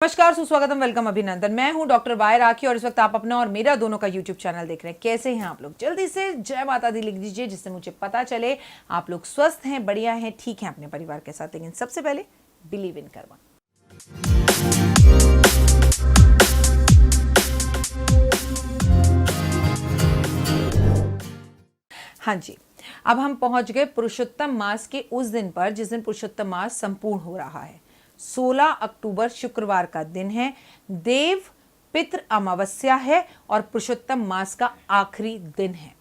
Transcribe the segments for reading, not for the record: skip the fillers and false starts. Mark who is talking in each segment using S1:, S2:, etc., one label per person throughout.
S1: नमस्कार, सुस्वागतम, वेलकम, अभिनंदन। मैं हूं डॉक्टर वाई राखी और इस वक्त आप अपना और मेरा दोनों का यूट्यूब चैनल देख रहे हैं। कैसे हैं आप लोग? जल्दी से जय माता दी लिख दीजिए जिससे मुझे पता चले आप लोग स्वस्थ हैं, बढ़िया हैं, ठीक हैं अपने परिवार के साथ। लेकिन सबसे पहले बिलीव इन कर्मा। हाँ जी, अब हम पहुंच गए पुरुषोत्तम मास के उस दिन पर जिस दिन पुरुषोत्तम मास संपूर्ण हो रहा है। 16 अक्टूबर शुक्रवार का दिन है, देव पितृ अमावस्या है और पुरुषोत्तम मास का आखिरी दिन है।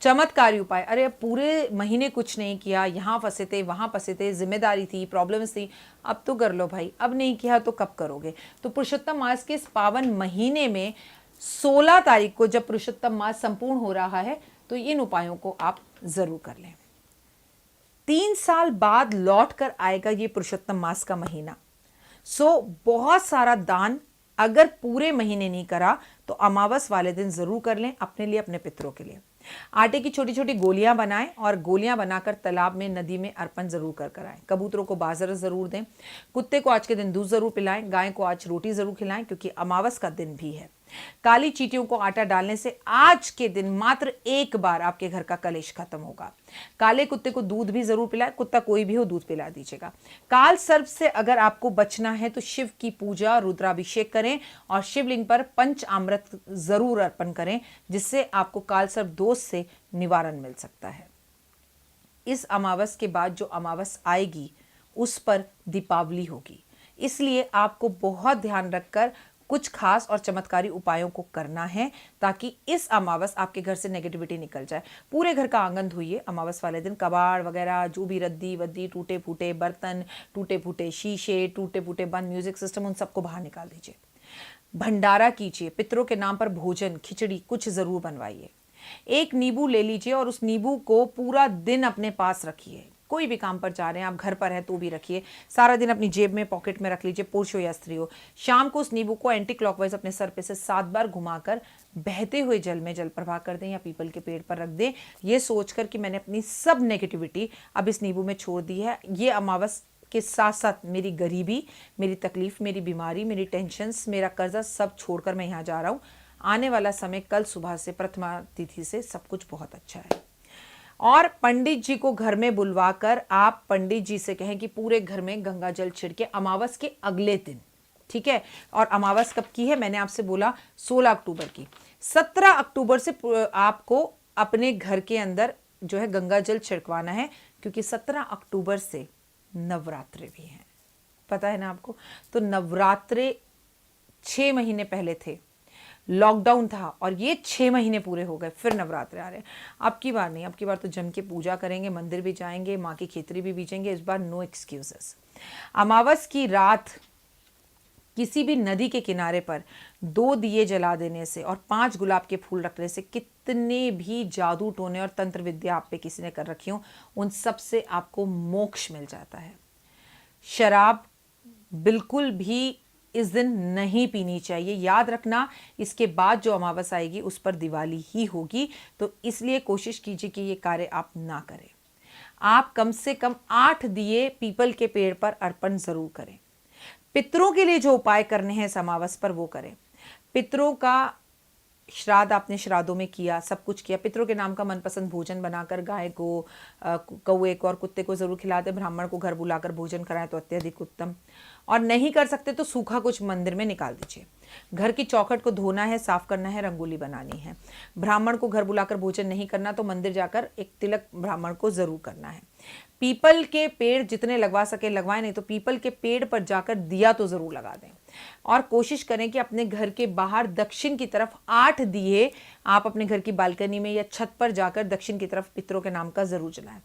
S1: चमत्कारी उपाय, अरे पूरे महीने कुछ नहीं किया, यहां फंसे थे, वहां फंसे थे, जिम्मेदारी थी, प्रॉब्लम्स थी, अब तो कर लो भाई। अब नहीं किया तो कब करोगे? तो पुरुषोत्तम मास के इस पावन महीने में 16 तारीख को जब पुरुषोत्तम मास संपूर्ण हो रहा है तो इन उपायों को आप जरूर कर लें। 3 साल बाद लौट कर आएगा ये पुरुषोत्तम मास का महीना। बहुत सारा दान अगर पूरे महीने नहीं करा तो अमावस वाले दिन जरूर कर लें, अपने लिए, अपने पितरों के लिए। आटे की छोटी छोटी गोलियां बनाएं और गोलियां बनाकर तालाब में, नदी में अर्पण जरूर कर आएं। कबूतरों को बाजरा जरूर दें, कुत्ते को आज के दिन दूध जरूर पिलाएं, गाय को आज रोटी जरूर खिलाएं क्योंकि अमावस का दिन भी है। काली चींटियों को आटा डालने से आज के दिन मात्र एक बार आपके घर का कलेश खत्म होगा। काले कुत्ते को दूध भी जरूर पिलाएं, कुत्ता कोई भी हो दूध पिला दीजिएगा। काल सर्प से अगर आपको बचना है तो शिव की पूजा, रुद्राभिषेक करें और शिवलिंग पर पंचामृत जरूर अर्पण करें जिससे आपको काल सर्प दोष से निवारण मिल सकता है। इस अमावस के बाद जो अमावस आएगी उस पर दीपावली होगी, इसलिए आपको बहुत ध्यान रखकर कुछ खास और चमत्कारी उपायों को करना है ताकि इस अमावस आपके घर से नेगेटिविटी निकल जाए। पूरे घर का आंगन धोइए अमावस वाले दिन, कबाड़ वगैरह जो भी रद्दी वद्दी, टूटे फूटे बर्तन, टूटे फूटे शीशे, टूटे फूटे बंद म्यूजिक सिस्टम, उन सबको बाहर निकाल दीजिए। भंडारा कीजिए, पितरों के नाम पर भोजन, खिचड़ी कुछ जरूर बनवाइए। एक नींबू ले लीजिए और उस नींबू को पूरा दिन अपने पास रखिए। कोई भी काम पर जा रहे हैं आप, घर पर हैं तो भी रखिए, सारा दिन अपनी जेब में, पॉकेट में रख लीजिए, पुरुष हो या स्त्री हो। शाम को उस नींबू को एंटी क्लॉकवाइज अपने सर पे से 7 बार घुमाकर बहते हुए जल में जल प्रवाह कर दें या पीपल के पेड़ पर रख दें, ये सोचकर कि मैंने अपनी सब नेगेटिविटी अब इस नींबू में छोड़ दी है। ये अमावस के साथ साथ मेरी गरीबी, मेरी तकलीफ, मेरी बीमारी, मेरी टेंशन्स, मेरा कर्जा सब छोड़कर मैं यहाँ जा रहा हूँ। आने वाला समय कल सुबह से, प्रथमा तिथि से सब कुछ बहुत अच्छा है। और पंडित जी को घर में बुलवाकर आप पंडित जी से कहें कि पूरे घर में गंगा जल छिड़के अमावस के अगले दिन, ठीक है। और अमावस कब की है? मैंने आपसे बोला 16 अक्टूबर की। 17 अक्टूबर से आपको अपने घर के अंदर जो है गंगा जल छिड़कवाना है क्योंकि 17 अक्टूबर से नवरात्रे भी हैं, पता है ना आपको। तो नवरात्रे 6 महीने पहले थे, लॉकडाउन था और ये 6 महीने पूरे हो गए, फिर नवरात्रे आ रहे हैं। अब की बार नहीं, अब की बार तो जम के पूजा करेंगे, मंदिर भी जाएंगे, माँ की खिचड़ी भी बीजेंगे। इस बार नो एक्सक्यूजेस। अमावस की रात किसी भी नदी के किनारे पर 2 दिए जला देने से और 5 गुलाब के फूल रखने से कितने भी जादू टोने और तंत्र विद्या आप पे किसी ने कर रखी हो उन सब से आपको मोक्ष मिल जाता है। शराब बिल्कुल भी इस दिन नहीं पीनी चाहिए। याद रखना, इसके बाद जो अमावस आएगी उस पर दिवाली ही होगी, तो इसलिए कोशिश कीजिए कि ये कार्य आप ना करें। आप कम से कम 8 दिए पीपल के पेड़ पर अर्पण जरूर करें। पितरों के लिए जो उपाय करने हैं इस अमावस पर वो करें। पितरों का श्राद्ध आपने श्राद्धों में किया, सब कुछ किया, पितरों के नाम का मनपसंद भोजन बनाकर गाय को, कौवे को और कुत्ते को जरूर खिलाते। ब्राह्मण को घर बुलाकर भोजन कराएं तो अत्यधिक उत्तम। और नहीं कर सकते तो सूखा कुछ मंदिर में निकाल दीजिए। घर की चौखट को धोना है, साफ करना है, रंगोली बनानी है। ब्राह्मण को घर बुलाकर भोजन नहीं करना तो मंदिर जाकर एक तिलक ब्राह्मण को जरूर करना है। पीपल के पेड़ जितने लगवा सके लगवाएं, नहीं तो पीपल के पेड़ पर जाकर दिया तो जरूर लगा दें। और कोशिश करें कि अपने घर के बाहर दक्षिण की तरफ 8 दिए आप अपने घर की बालकनी में या छत पर जाकर दक्षिण की तरफ पितरों के नाम का जरूर जलाएं।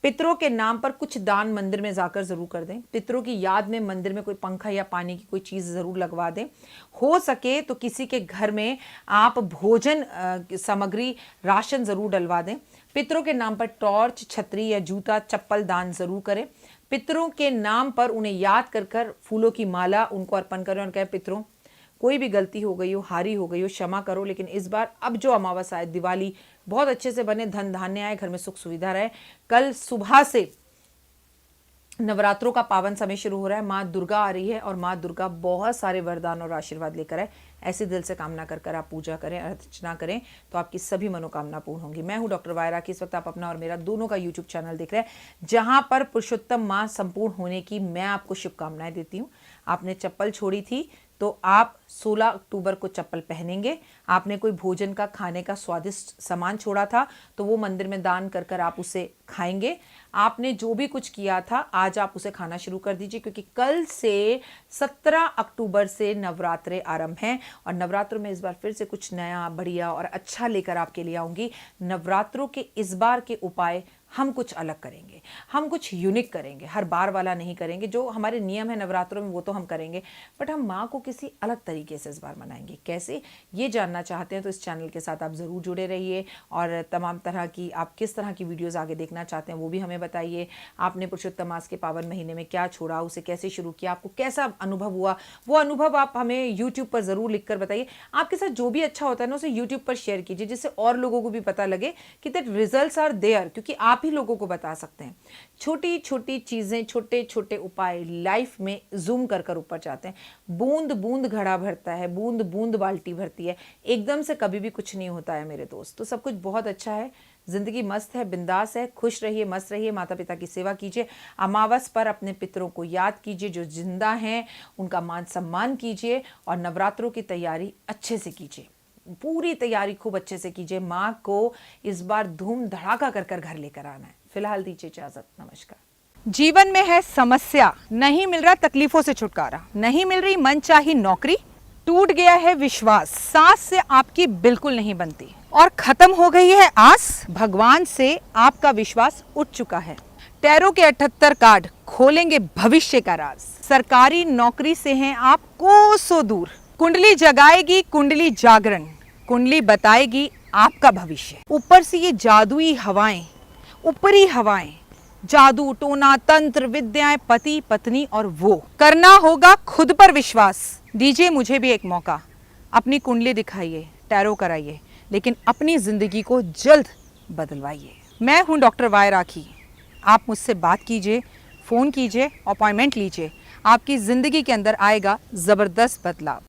S1: पितरों के नाम पर कुछ दान मंदिर में जाकर जरूर कर दें। पितरों की याद में मंदिर में कोई पंखा या पानी की कोई चीज जरूर लगवा दें। हो सके तो किसी के घर में आप भोजन सामग्री, राशन जरूर डलवा दें। पितरों के नाम पर टॉर्च, छतरी या जूता, चप्पल दान जरूर करें। पितरों के नाम पर उन्हें याद कर कर फूलों की माला उनको अर्पण करें और कहें पितरों कोई भी गलती हो गई हो, हारी हो गई हो, क्षमा करो, लेकिन इस बार अब जो अमावस आए, दिवाली बहुत अच्छे से बने, धन धान्य आए, घर में सुख सुविधा रहे। कल सुबह से नवरात्रों का पावन समय शुरू हो रहा है, माँ दुर्गा आ रही है और माँ दुर्गा बहुत सारे वरदान और आशीर्वाद लेकर आए। ऐसे दिल से कामना कर कर आप पूजा करें, अर्चना करें तो आपकी सभी मनोकामना पूर्ण होंगी। मैं हूं डॉक्टर वायरा की। इस वक्त आप अपना और मेरा दोनों का यूट्यूब चैनल देख रहे हैं, जहां पर पुरुषोत्तम माह संपूर्ण होने की मैं आपको शुभकामनाएं देती हूँ। आपने चप्पल छोड़ी थी तो आप 16 अक्टूबर को चप्पल पहनेंगे। आपने कोई भोजन का खाने का स्वादिष्ट सामान छोड़ा था तो वो मंदिर में दान कर कर आप उसे खाएंगे। आपने जो भी कुछ किया था आज आप उसे खाना शुरू कर दीजिए, क्योंकि कल से 17 अक्टूबर से नवरात्रे आरंभ हैं और नवरात्रों में इस बार फिर से कुछ नया, बढ़िया और अच्छा लेकर आपके लिए आऊंगी। नवरात्रों के इस बार के उपाय हम कुछ अलग करेंगे, हम कुछ यूनिक करेंगे, हर बार वाला नहीं करेंगे। जो हमारे नियम है नवरात्रों में वो तो हम करेंगे, बट हम माँ को किसी अलग तरीके से इस बार मनाएंगे। कैसे, ये जानना चाहते हैं तो इस चैनल के साथ आप ज़रूर जुड़े रहिए और तमाम तरह की आप किस तरह की वीडियोज़ आगे देखना चाहते हैं वो भी हमें बताइए। आपने पुरुषोत्तम मास के पावन महीने में क्या छोड़ा, उसे कैसे शुरू किया, आपको कैसा अनुभव हुआ, वो अनुभव आप हमें यूट्यूब पर ज़रूर लिख कर बताइए। आपके साथ जो भी अच्छा होता है ना उसे यूट्यूब पर शेयर कीजिए, जिससे और लोगों को भी पता लगे कि दैट रिजल्ट्स आर देयर, क्योंकि आप ही लोगों को बता सकते हैं। छोटी छोटी चीजें, छोटे छोटे उपाय लाइफ में जूम कर कर ऊपर जाते हैं। बूंद बूंद घड़ा भरता है, बूंद बूंद बाल्टी भरती है। एकदम से कभी भी कुछ नहीं होता है मेरे दोस्त। तो सब कुछ बहुत अच्छा है, जिंदगी मस्त है, बिंदास है, खुश रहिए, मस्त रहिए, माता पिता की सेवा कीजिए। अमावस पर अपने पितरों को याद कीजिए, जो जिंदा हैं उनका मान सम्मान कीजिए और नवरात्रों की तैयारी अच्छे से कीजिए। पूरी तैयारी खूब अच्छे से कीजिए। माँ को इस बार धूम धड़ाका कर कर घर लेकर आना है। फिलहाल दीजिए इजाजत, नमस्कार।
S2: जीवन में है समस्या, नहीं मिल रहा तकलीफों से छुटकारा, नहीं मिल रही मनचाही नौकरी, टूट गया है विश्वास, सांस से आपकी बिल्कुल नहीं बनती और खत्म हो गई है आस, भगवान से आपका विश्वास उठ चुका है। टैरो के 78 कार्ड खोलेंगे भविष्य का राज। सरकारी नौकरी से हैं आप कोसों दूर, कुंडली जगाएगी कुंडली जागरण, कुंडली बताएगी आपका भविष्य। ऊपर से ये जादुई हवाएं, ऊपरी हवाएं, जादू टोना तंत्र विद्याएं, पति पत्नी और वो, करना होगा खुद पर विश्वास। दीजिए मुझे भी एक मौका, अपनी कुंडली दिखाइए, टैरो कराइए, लेकिन अपनी जिंदगी को जल्द बदलवाइए। मैं हूं डॉक्टर वायरा की। आप मुझसे बात कीजिए, फ़ोन कीजिए, अपॉइंटमेंट लीजिए। आपकी ज़िंदगी के अंदर आएगा ज़बरदस्त बदलाव।